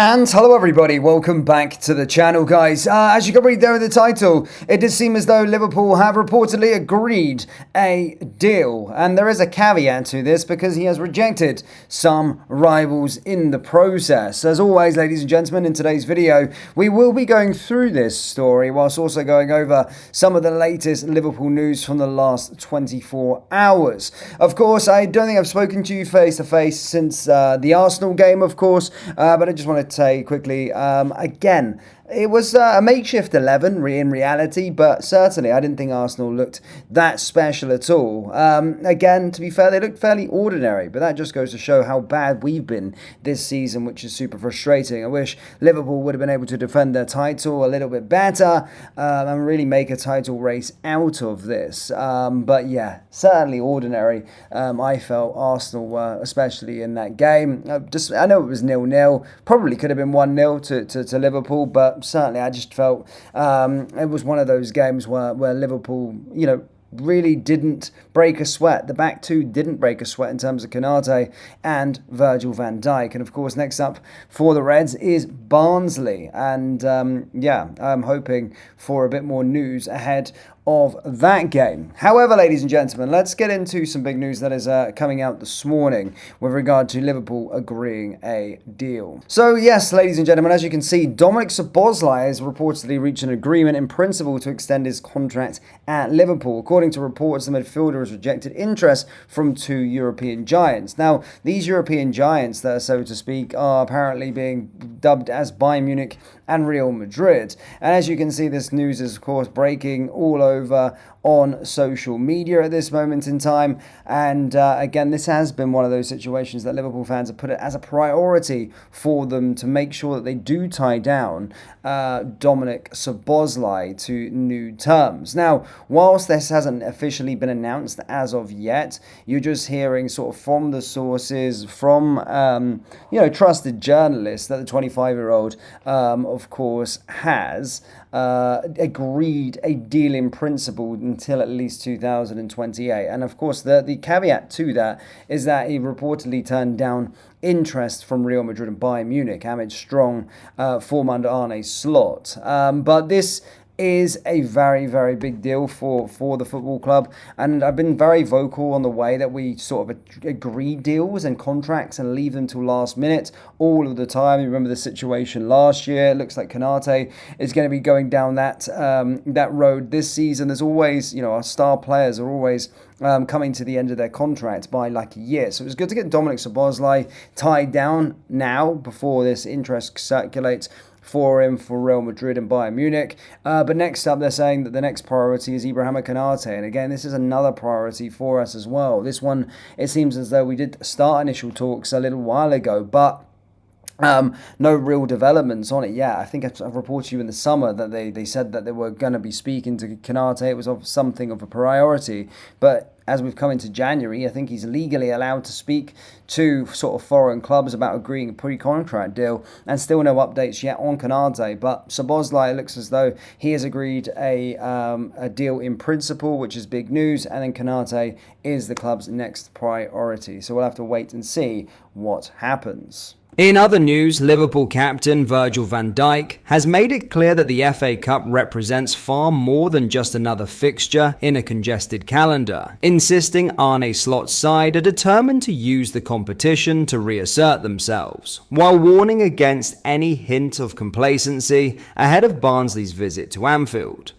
And hello everybody, welcome back to the channel guys. As you can read there in the title, it does seem as though Liverpool have reportedly agreed a deal. And there is a caveat to this because he has rejected some rivals in the process. As always, ladies and gentlemen, in today's video, we will be going through this story whilst also going over some of the latest Liverpool news from the last 24 hours. Of course, I don't think I've spoken to you face to face since the Arsenal game, of course, but I just wanted to say quickly, again, it was a makeshift 11 in reality, but certainly I didn't think Arsenal looked that special at all. Again, to be fair, they looked fairly ordinary, but that just goes to show how bad we've been this season, which is super frustrating. I wish Liverpool would have been able to defend their title a little bit better and really make a title race out of this. But yeah, certainly ordinary. I felt Arsenal were, especially in that game. I know it was 0-0, probably could have been 1-0 to Liverpool, but certainly I just felt it was one of those games where Liverpool, really didn't break a sweat. The back two didn't break a sweat in terms of Konate and Virgil van Dijk. And of course, next up for the Reds is Barnsley. And I'm hoping for a bit more news ahead of that game. However, ladies and gentlemen, let's get into some big news that is coming out this morning with regard to Liverpool agreeing a deal. So yes, ladies and gentlemen, as you can see, Dominic Szoboszlai has reportedly reached an agreement in principle to extend his contract at Liverpool. According to reports, the midfielder has rejected interest from two European giants. Now, these European giants that are, so to speak, are apparently being dubbed as Bayern Munich and Real Madrid. And as you can see, this news is, of course, breaking all over on social media at this moment in time. And again, this has been one of those situations that Liverpool fans have put it as a priority for them to make sure that they do tie down Dominic Szoboszlai to new terms. Now, whilst this hasn't officially been announced as of yet, you're just hearing sort of from the sources, from trusted journalists, that the 25-year-old, of course, has agreed a deal in principle until at least 2028. And of course, the caveat to that is that he reportedly turned down interest from Real Madrid and Bayern Munich amid strong form under Arne Slot. But this is a very, very big deal for the football club. And I've been very vocal on the way that we sort of agree deals and contracts and leave them till last minute all of the time. You remember the situation last year. It looks like Konate is going to be going down that road this season. There's always, our star players are always coming to the end of their contract by like a year. So it was good to get Dominic Szoboszlai tied down now before this interest circulates for him for Real Madrid and Bayern Munich. But next up, they're saying that the next priority is Ibrahim Konate. And again, this is another priority for us as well. This one, it seems as though we did start initial talks a little while ago, but no real developments on it yet. I think I've reported to you in the summer that they said that they were going to be speaking to Konate. It was of something of a priority. But as we've come into January, I think he's legally allowed to speak to sort of foreign clubs about agreeing a pre-contract deal, and still no updates yet on Konate. But Szoboszlai, looks as though he has agreed a deal in principle, which is big news, and then Konate is the club's next priority. So we'll have to wait and see what happens. In other news, Liverpool captain Virgil van Dijk has made it clear that the FA Cup represents far more than just another fixture in a congested calendar, insisting Arne Slot's side are determined to use the competition to reassert themselves, while warning against any hint of complacency ahead of Barnsley's visit to Anfield.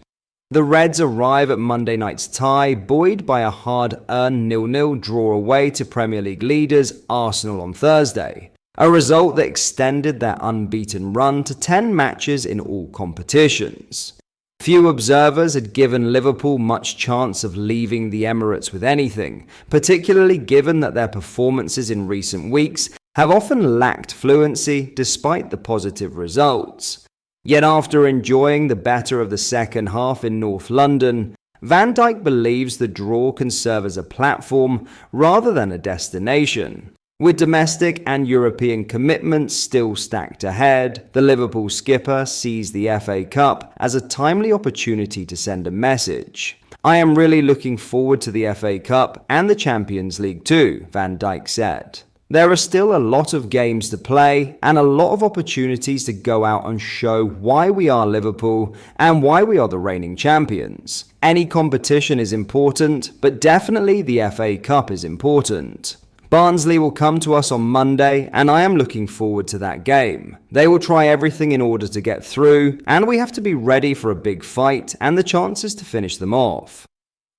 The Reds arrive at Monday night's tie, buoyed by a hard-earned 0-0 draw away to Premier League leaders Arsenal on Thursday. A result that extended their unbeaten run to 10 matches in all competitions. Few observers had given Liverpool much chance of leaving the Emirates with anything, particularly given that their performances in recent weeks have often lacked fluency despite the positive results. Yet after enjoying the better of the second half in North London, Van Dijk believes the draw can serve as a platform rather than a destination. With domestic and European commitments still stacked ahead, the Liverpool skipper sees the FA Cup as a timely opportunity to send a message. I am really looking forward to the FA Cup and the Champions League too, Van Dijk said. There are still a lot of games to play and a lot of opportunities to go out and show why we are Liverpool and why we are the reigning champions. Any competition is important, but definitely the FA Cup is important. Barnsley will come to us on Monday, and I am looking forward to that game. They will try everything in order to get through, and we have to be ready for a big fight and the chances to finish them off.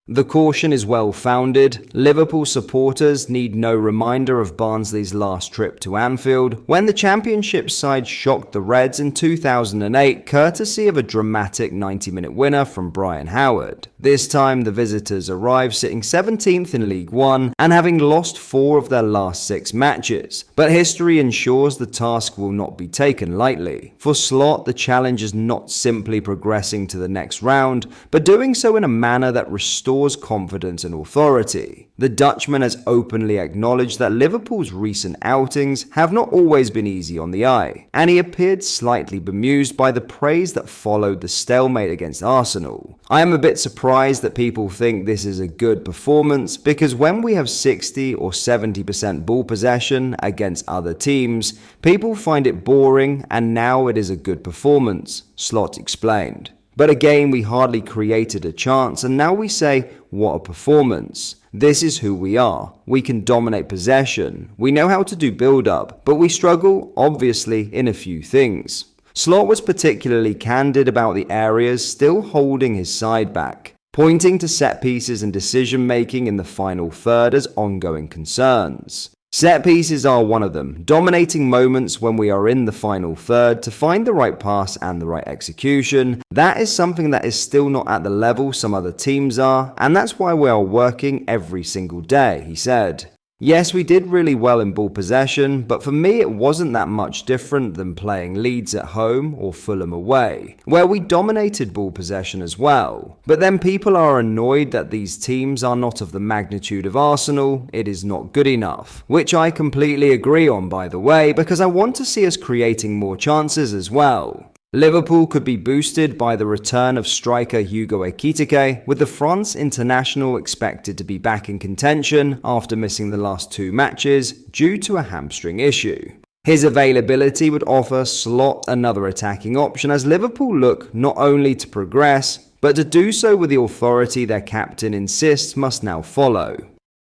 The caution is well founded. Liverpool supporters need no reminder of Barnsley's last trip to Anfield, when the Championship side shocked the Reds in 2008 courtesy of a dramatic 90-minute winner from Brian Howard. This time the visitors arrived sitting 17th in League One and having lost 4 of their last 6 matches. But history ensures the task will not be taken lightly. For Slot, the challenge is not simply progressing to the next round, but doing so in a manner that restores confidence and authority. The Dutchman has openly acknowledged that Liverpool's recent outings have not always been easy on the eye, and he appeared slightly bemused by the praise that followed the stalemate against Arsenal. I am a bit surprised that people think this is a good performance, because when we have 60 or 70% ball possession against other teams, people find it boring, and now it is a good performance, Slot explained. But again, we hardly created a chance, and now we say, what a performance. This is who we are. We can dominate possession. We know how to do build-up, but we struggle, obviously, in a few things. Slot was particularly candid about the areas still holding his side back, pointing to set pieces and decision-making in the final third as ongoing concerns. Set pieces are one of them, dominating moments when we are in the final third to find the right pass and the right execution. That is something that is still not at the level some other teams are, and that's why we are working every single day, he said. Yes, we did really well in ball possession, but for me it wasn't that much different than playing Leeds at home or Fulham away, where we dominated ball possession as well. But then people are annoyed that these teams are not of the magnitude of Arsenal. It is not good enough, which I completely agree on, by the way, because I want to see us creating more chances as well. Liverpool could be boosted by the return of striker Hugo Ekitike, with the France international expected to be back in contention after missing the last 2 matches due to a hamstring issue. His availability would offer Slot another attacking option as Liverpool look not only to progress, but to do so with the authority their captain insists must now follow.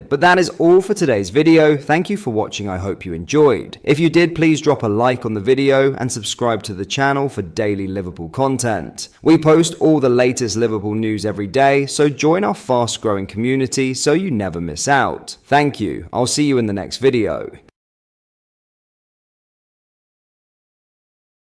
But that is all for today's video. Thank you for watching. I hope you enjoyed. If you did, please drop a like on the video and subscribe to the channel for daily Liverpool content. We post all the latest Liverpool news every day, so join our fast growing community so you never miss out. Thank you. I'll see you in the next video.